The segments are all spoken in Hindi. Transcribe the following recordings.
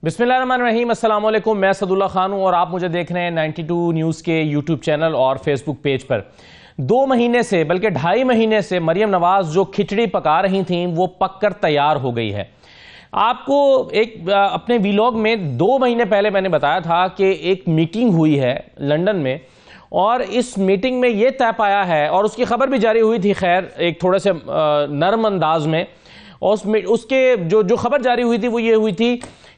बिस्मिल्लाहिर्रहमानिर्रहीम, अस्सलाम वालेकुम। मैं सदुल्ला खान हूँ और आप मुझे देख रहे हैं 92 न्यूज़ के यूट्यूब चैनल और फेसबुक पेज पर। 2 महीने से बल्कि 2.5 महीने से मरियम नवाज़ जो खिचड़ी पका रही थीं वो पककर तैयार हो गई है। आपको एक अपने वीलॉग में 2 महीने पहले मैंने बताया था कि एक मीटिंग हुई है लंदन में और इस मीटिंग में ये तय पाया है और उसकी खबर भी जारी हुई थी, खैर एक थोड़े से नरम अंदाज में। और उसके जो खबर जारी हुई थी वो ये हुई थी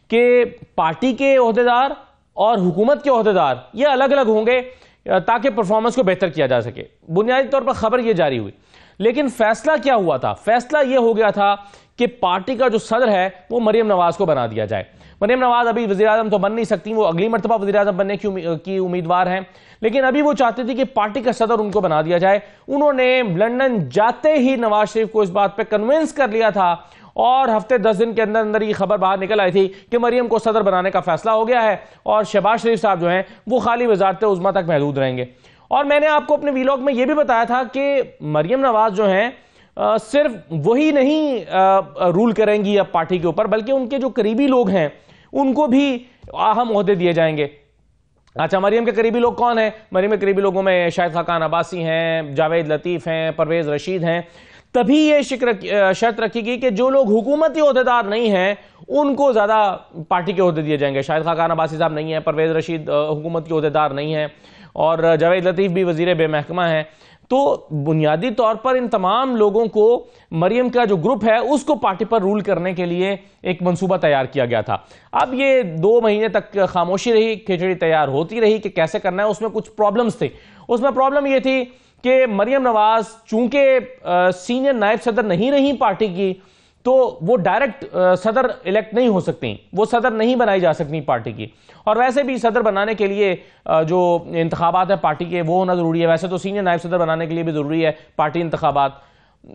कि पार्टी के ओहदेदार और हुकूमत के ओहदेदार ये अलग अलग होंगे ताकि परफॉर्मेंस को बेहतर किया जा सके। बुनियादी तौर पर खबर ये जारी हुई, लेकिन फैसला क्या हुआ था? फैसला ये हो गया था कि पार्टी का जो सदर है वो मरियम नवाज को बना दिया जाए। मरियम नवाज अभी वज़ीर आज़म तो बन नहीं सकती, वो अगली मरतबा वज़ीर आज़म बनने की उम्मीदवार हैं, लेकिन अभी वो चाहती थी कि पार्टी का सदर उनको बना दिया जाए। उन्होंने लंदन जाते ही नवाज शरीफ को इस बात पर कन्विंस कर लिया था और हफ्ते 10 दिन के अंदर अंदर ये खबर बाहर निकल आई थी कि मरियम को सदर बनाने का फैसला हो गया है और शहबाज शरीफ साहब जो हैं वो खाली वजारत उज़्मा तक महदूद रहेंगे। और मैंने आपको अपने वीलॉग में ये भी बताया था कि मरियम नवाज जो हैं सिर्फ वही नहीं रूल करेंगी अब पार्टी के ऊपर, बल्कि उनके जो करीबी लोग हैं उनको भी अहम ओहदे दिए जाएंगे। अच्छा, मरियम के करीबी लोग कौन हैं? मरियम के करीबी लोगों में शाहिद खाकान अब्बासी हैं, जावेद लतीफ़ हैं, परवेज़ रशीद हैं। तभी ये शर्त रखी गई कि जो लोग हुकूमती ओहदेदार नहीं हैं उनको ज़्यादा पार्टी के ओहदे दिए जाएंगे। शाहिद खाकान अब्बासी साहब नहीं है, परवेज़ रशीद हुकूमत के ओहदेदार नहीं है और जावेद लतीफ़ भी वज़ीर बेमहकमा हैं। तो बुनियादी तौर पर इन तमाम लोगों को मरियम का जो ग्रुप है उसको पार्टी पर रूल करने के लिए एक मंसूबा तैयार किया गया था। अब ये 2 महीने तक खामोशी रही, खिचड़ी तैयार होती रही कि कैसे करना है। उसमें कुछ प्रॉब्लम्स थे। उसमें प्रॉब्लम ये थी कि मरियम नवाज चूंकि सीनियर नायब सदर नहीं रही पार्टी की, तो वो डायरेक्ट सदर इलेक्ट नहीं हो सकती, वो सदर नहीं बनाई जा सकती पार्टी की। और वैसे भी सदर बनाने के लिए जो इंतखाबात है पार्टी के वो होना जरूरी है। वैसे तो सीनियर नायब सदर बनाने के लिए भी जरूरी है पार्टी इंतखाबात,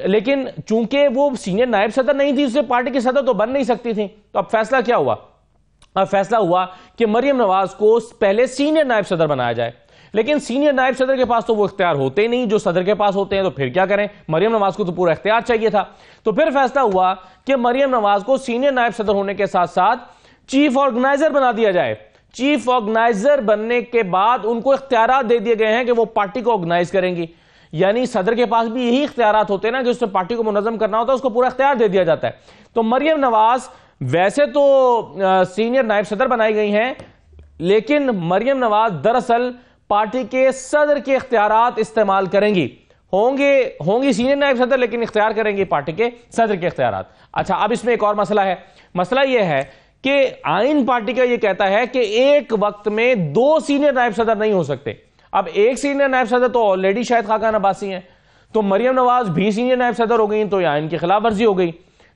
लेकिन चूंकि वो सीनियर नायब सदर नहीं थी उससे पार्टी की सदर तो बन नहीं सकती थी। तो अब फैसला क्या हुआ? अब फैसला हुआ कि मरियम नवाज को पहले सीनियर नायब सदर बनाया जाए, लेकिन सीनियर नायब सदर के पास तो वो इख्तियार होते ही नहीं जो सदर के पास होते हैं, तो फिर क्या करें? मरियम नवाज को तो पूरा इख्तियार चाहिए था। तो फिर फैसला हुआ कि मरियम नवाज को सीनियर नायब सदर होने के साथ साथ चीफ ऑर्गेनाइजर बना दिया जाए। चीफ ऑर्गेनाइजर बनने के बाद उनको इख्तियारात दे दिए गए हैं कि वो पार्टी को ऑर्गेनाइज करेंगी। यानी सदर के पास भी यही इख्तियारात होते हैं ना कि उसने पार्टी को मुनज़्ज़म करना होता है, उसको पूरा इख्तियार दे दिया जाता है। तो मरियम नवाज वैसे तो सीनियर नायब सदर बनाई गई हैं, लेकिन मरियम नवाज दरअसल पार्टी के सदर के इख्तियारात इस्तेमाल करेंगी। होंगी सीनियर नायब सदर, लेकिन इख्तियार करेंगी पार्टी के सदर के इख्तियारात। अच्छा, अब इसमें एक और मसला है। मसला यह है कि आइन पार्टी का यह कहता है कि एक वक्त में 2 सीनियर नायब सदर नहीं हो सकते। अब एक सीनियर नायब सदर तो ऑलरेडी शाहिद खाकान अब्बासी हैं, तो मरियम नवाज भी सीनियर नायब सदर हो गई तो आइन की खिलाफ वर्जी हो गई।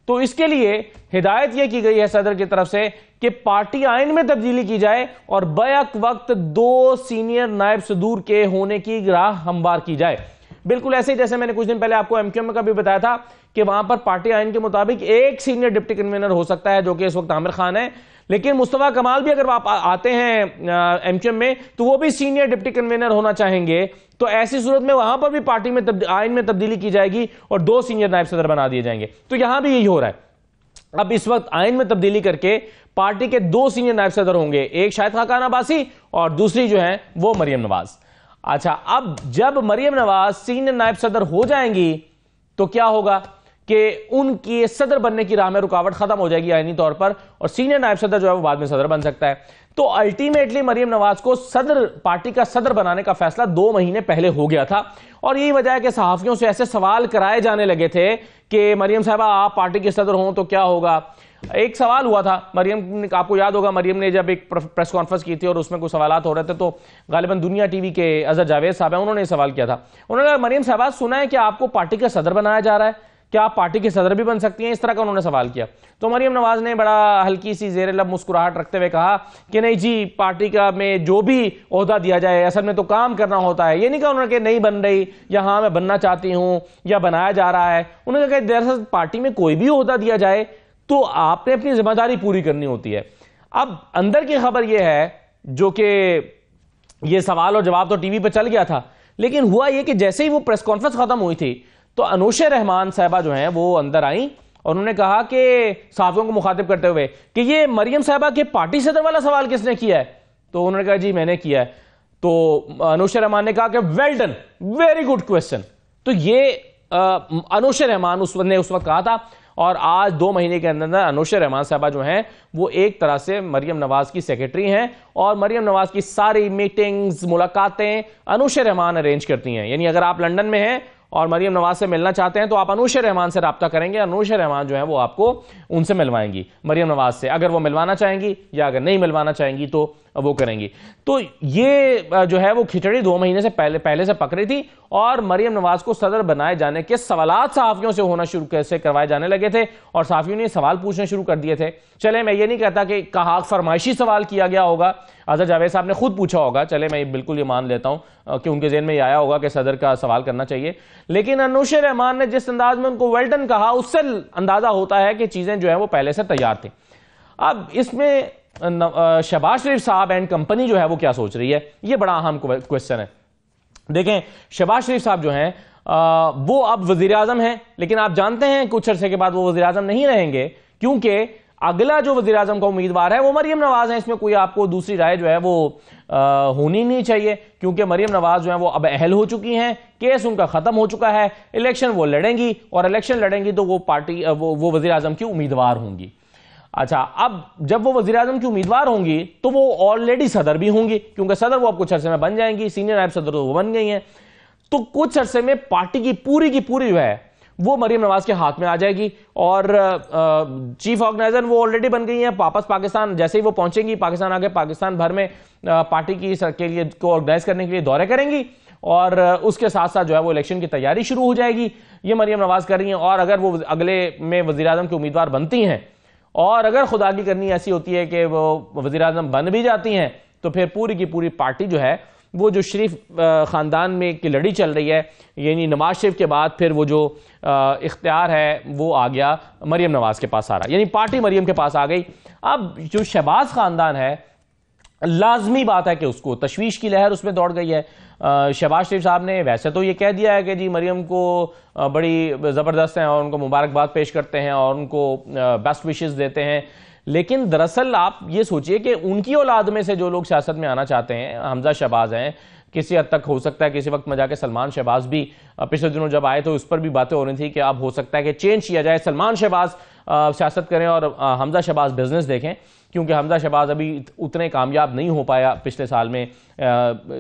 तो इसके लिए हिदायत यह की गई है सदर की तरफ से कि पार्टी आइन में तब्दीली की जाए और बैक वक्त 2 सीनियर नायब सदूर के होने की राह हमवार की जाए। बिल्कुल ऐसे ही जैसे मैंने कुछ दिन पहले आपको एमक्यूएम का भी बताया था कि वहां पर पार्टी आइन के मुताबिक एक सीनियर डिप्टी कन्वीनर हो सकता है, जो कि इस वक्त आमिर खान है। लेकिन मुस्तफा कमाल भी अगर आप आते हैं एमक्यूएम में तो वो भी सीनियर डिप्टी कन्वीनर होना चाहेंगे। तो ऐसी सूरत में वहां पर भी पार्टी में आइन में तब्दीली की जाएगी और 2 सीनियर नायब सदर बना दिए जाएंगे। तो यहां भी यही हो रहा है। अब इस वक्त आइन में तब्दीली करके पार्टी के 2 सीनियर नायब सदर होंगे, एक शाहिद खाकान अब्बासी और दूसरी जो है वो मरियम नवाज। अच्छा, अब जब मरियम नवाज सीनियर नायब सदर हो जाएंगी तो क्या होगा कि उनकी सदर बनने की राह में रुकावट खत्म हो जाएगी आईनी तौर पर, और सीनियर नायब सदर जो है वो बाद में सदर बन सकता है। तो अल्टीमेटली मरियम नवाज को सदर पार्टी का सदर बनाने का फैसला 2 महीने पहले हो गया था। और यही वजह है कि सहाफियों से ऐसे सवाल कराए जाने लगे थे कि मरियम साहबा आप पार्टी के सदर हों तो क्या होगा। एक सवाल हुआ था मरियम, आपको याद होगा मरियम ने जब एक प्रेस कॉन्फ्रेंस की थी और उसमें कुछ सवालात हो रहे थे, तो गालिबन दुनिया टीवी के अजहर जावेद साहब हैं, उन्होंने सवाल किया था। उन्होंने कहा मरियम साहबा सुना है कि आपको पार्टी का सदर बनाया जा रहा है, क्या आप पार्टी के सदर भी बन सकती हैं? इस तरह का उन्होंने सवाल किया। तो मरियम नवाज ने बड़ा हल्की सी ज़ेर लब मुस्कुराहट रखते हुए कहा कि नहीं जी, पार्टी का में जो भी ओहदा दिया जाए असल में तो काम करना होता है। ये नहीं कहा उन्होंने कि नहीं बन रही या हाँ मैं बनना चाहती हूँ या बनाया जा रहा है। उन्होंने कहा दरअसल पार्टी में कोई भी ओहदा दिया जाए तो आपने अपनी जिम्मेदारी पूरी करनी होती है। अब अंदर की खबर यह है, जो कि ये सवाल और जवाब तो टीवी पर चल गया था, लेकिन हुआ यह कि जैसे ही वो प्रेस कॉन्फ्रेंस खत्म हुई थी तो अनूशे रहमान साहबा जो हैं वो अंदर आई और उन्होंने कहा कि सहाफियों को मुखातिब करते हुए कि ये मरियम साहबा के पार्टी सदर वाला सवाल किसने किया है? तो उन्होंने कहा जी मैंने किया है। तो अनुशा रहमान ने कहा कि well done, very good question. तो ये अनुशा रहमान उस वक्त कहा था, और आज 2 महीने के अंदर अनुशा रहमान साहबा जो हैं वो एक तरह से मरियम नवाज की सेक्रेटरी हैं, और मरियम नवाज की सारी मीटिंग्स, मुलाकातें अनुशा रहमान अरेंज करती हैं। यानी अगर आप लंदन में हैं और मरियम नवाज से मिलना चाहते हैं तो आप अनुशा रहमान से राब्ता करेंगे, अनुशा रहमान जो है वो आपको उनसे मिलवाएंगी मरियम नवाज से, अगर वो मिलवाना चाहेंगी, या अगर नहीं मिलवाना चाहेंगी तो वो करेंगी। तो ये जो है वो खिचड़ी 2 महीने से पहले से पक रही थी, और मरियम नवाज को सदर बनाए जाने के सवालात सहाफियों से होना शुरू कैसे करवाए जाने लगे थे, और सहाफियों ने सवाल पूछने शुरू कर दिए थे। चले मैं ये नहीं कहता कि कहा फरमाइशी सवाल किया गया होगा, अजहर जावेद साहब ने खुद पूछा होगा, चले मैं बिल्कुल ये मान लेता हूं कि उनके ज़हन में ये आया होगा कि सदर का सवाल करना चाहिए, लेकिन अनुशा रहमान ने जिस अंदाज में उनको वेल डन कहा, उससे अंदाजा होता है कि चीजें जो है वो पहले से तैयार थी। अब इसमें शहबाज शरीफ साहब एंड कंपनी जो है वो क्या सोच रही है, ये बड़ा अहम क्वेश्चन है। देखें, शहबाज शरीफ साहब जो हैं वो अब वजीर आजम हैं, लेकिन आप जानते हैं कुछ अरसे के बाद वो वजीर आजम नहीं रहेंगे, क्योंकि अगला जो वजीर आजम का उम्मीदवार है वो मरियम नवाज है। इसमें कोई आपको दूसरी राय जो है वो होनी नहीं चाहिए, क्योंकि मरियम नवाज जो है वो अब अहल हो चुकी हैं, केस उनका खत्म हो चुका है, इलेक्शन वो लड़ेंगी, और इलेक्शन लड़ेंगी तो वो पार्टी वो वजीर आजम की उम्मीदवार होंगी। अच्छा, अब जब वो वजीर आजम की उम्मीदवार होंगी तो वो ऑलरेडी सदर भी होंगी, क्योंकि सदर वो अब कुछ अरसे में बन जाएंगी, सीनियर नायब सदर तो वो बन गई हैं। तो कुछ अरसे में पार्टी की पूरी जो है वो मरियम नवाज के हाथ में आ जाएगी, और चीफ ऑर्गेनाइजर वो ऑलरेडी बन गई हैं। वापस पाकिस्तान जैसे ही वो पहुंचेंगी, पाकिस्तान आगे पाकिस्तान भर में पार्टी की के लिए को ऑर्गेनाइज करने के लिए दौरे करेंगी, और उसके साथ साथ जो है वो इलेक्शन की तैयारी शुरू हो जाएगी। ये मरियम नवाज कर रही हैं, और अगर वो अगले में वजीर आजम की उम्मीदवार बनती हैं, और अगर खुदा की करनी ऐसी होती है कि वो वजीर आजम बन भी जाती हैं, तो फिर पूरी की पूरी पार्टी जो है वो जो शरीफ ख़ानदान में की लड़ी चल रही है, यानी नवाज शरीफ के बाद फिर वो जो इख्तियार है वो आ गया मरियम नवाज के पास, आ रहा, यानी पार्टी मरियम के पास आ गई। अब जो शहबाज ख़ानदान है, लाजमी बात है कि उसको तशवीश की लहर उसमें दौड़ गई है। शहबाज शरीफ साहब ने वैसे तो ये कह दिया है कि जी मरियम को बड़ी ज़बरदस्त हैं, और उनको मुबारकबाद पेश करते हैं, और उनको बेस्ट विशेस देते हैं, लेकिन दरअसल आप ये सोचिए कि उनकी औलाद में से जो लोग सियासत में आना चाहते हैं, हमजा शहबाज हैं, किसी हद तक हो सकता है किसी वक्त में जाके सलमान शहबाज भी पिछले दिनों जब आए तो उस पर भी बातें हो रही थी कि अब हो सकता है कि चेंज किया जाए, सलमान शहबाज सियासत करें और हमजा शहबाज बिजनेस देखें, क्योंकि हमजा शहबाज अभी उतने कामयाब नहीं हो पाया पिछले साल में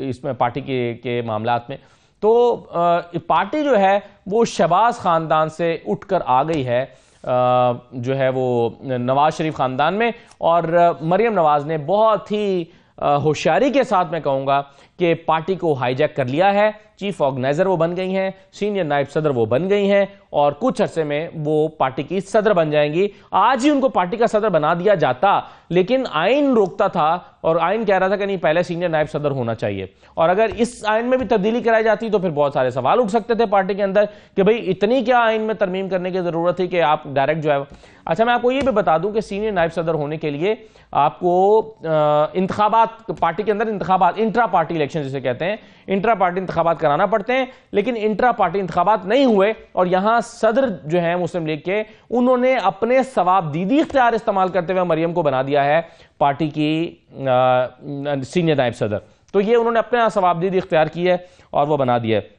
इसमें पार्टी के मामलात में। तो पार्टी जो है वो शहबाज ख़ानदान से उठकर आ गई है जो है वो नवाज शरीफ ख़ानदान में, और मरियम नवाज ने बहुत ही होशियारी के साथ मैं कहूँगा कि पार्टी को हाईजैक कर लिया है। चीफ ऑर्गेनाइजर वो बन गई हैं, सीनियर नायब सदर वो बन गई हैं, और कुछ अरसे में वो पार्टी की सदर बन जाएंगी। आज ही उनको पार्टी का सदर बना दिया जाता, लेकिन आइन रोकता था, और आइन कह रहा था कि नहीं पहले सीनियर नायब सदर होना चाहिए, और अगर इस आइन में भी तब्दीली कराई जाती तो फिर बहुत सारे सवाल उठ सकते थे पार्टी के अंदर कि भाई इतनी क्या आइन में तरमीम करने की जरूरत थी कि आप डायरेक्ट जो है। अच्छा, मैं आपको ये भी बता दूं कि सीनियर नायब सदर होने के लिए आपको इंतखाबात, पार्टी के अंदर इंतखाबात, इंट्रा पार्टी इलेक्शन जिसे कहते हैं, इंट्रा पार्टी इंतखाबात कराना पड़ते हैं, लेकिन इंट्रा पार्टी इंतखाबात नहीं हुए, और यहां सदर जो है मुस्लिम लीग के, उन्होंने अपने सवाबदीदी इख्तियार इस्तेमाल करते हुए मरियम को बना दिया है पार्टी की सीनियर नायब सदर। तो ये उन्होंने अपने सवाबदीदी इख्तियार की है और वो बना दिया है।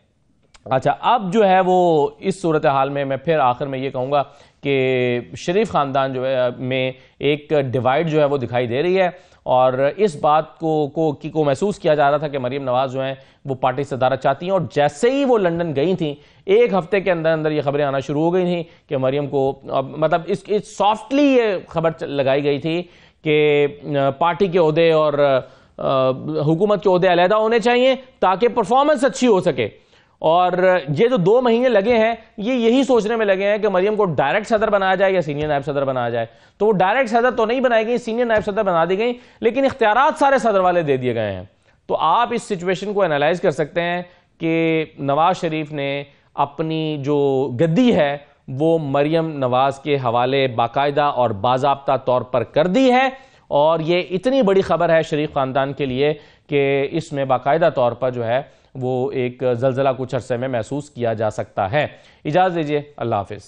अच्छा, अब जो है वो इस सूरत हाल में मैं फिर आखिर में ये कहूँगा कि शरीफ ख़ानदान जो है में एक डिवाइड जो है वो दिखाई दे रही है, और इस बात को महसूस किया जा रहा था कि मरियम नवाज जो हैं वो पार्टी सदारत चाहती हैं, और जैसे ही वो लंदन गई थी एक हफ्ते के अंदर अंदर ये खबरें आना शुरू हो गई थी कि मरियम को मतलब इस सॉफ्टली ये खबर लगाई गई थी कि पार्टी के ओहदे और हुकूमत के ओहदे अलहदा होने चाहिए ताकि परफॉर्मेंस अच्छी हो सके। और ये जो 2 महीने लगे हैं ये यही सोचने में लगे हैं कि मरियम को डायरेक्ट सदर बनाया जाए या सीनियर नायब सदर बनाया जाए। तो वो डायरेक्ट सदर तो नहीं बनाई गई, सीनियर नायब सदर बना दी गई, लेकिन इख्तियारात सारे सदर वाले दे दिए गए हैं। तो आप इस सिचुएशन को एनालाइज कर सकते हैं कि नवाज शरीफ ने अपनी जो गद्दी है वो मरियम नवाज के हवाले बाकायदा और बाज़ाब्ता तौर पर कर दी है, और ये इतनी बड़ी खबर है शरीफ ख़ानदान के लिए कि इसमें बाकायदा तौर पर जो है वो एक ज़लज़ला कुछ अरसे में महसूस किया जा सकता है। इजाज़त दीजिए, अल्लाह हाफ़िज़।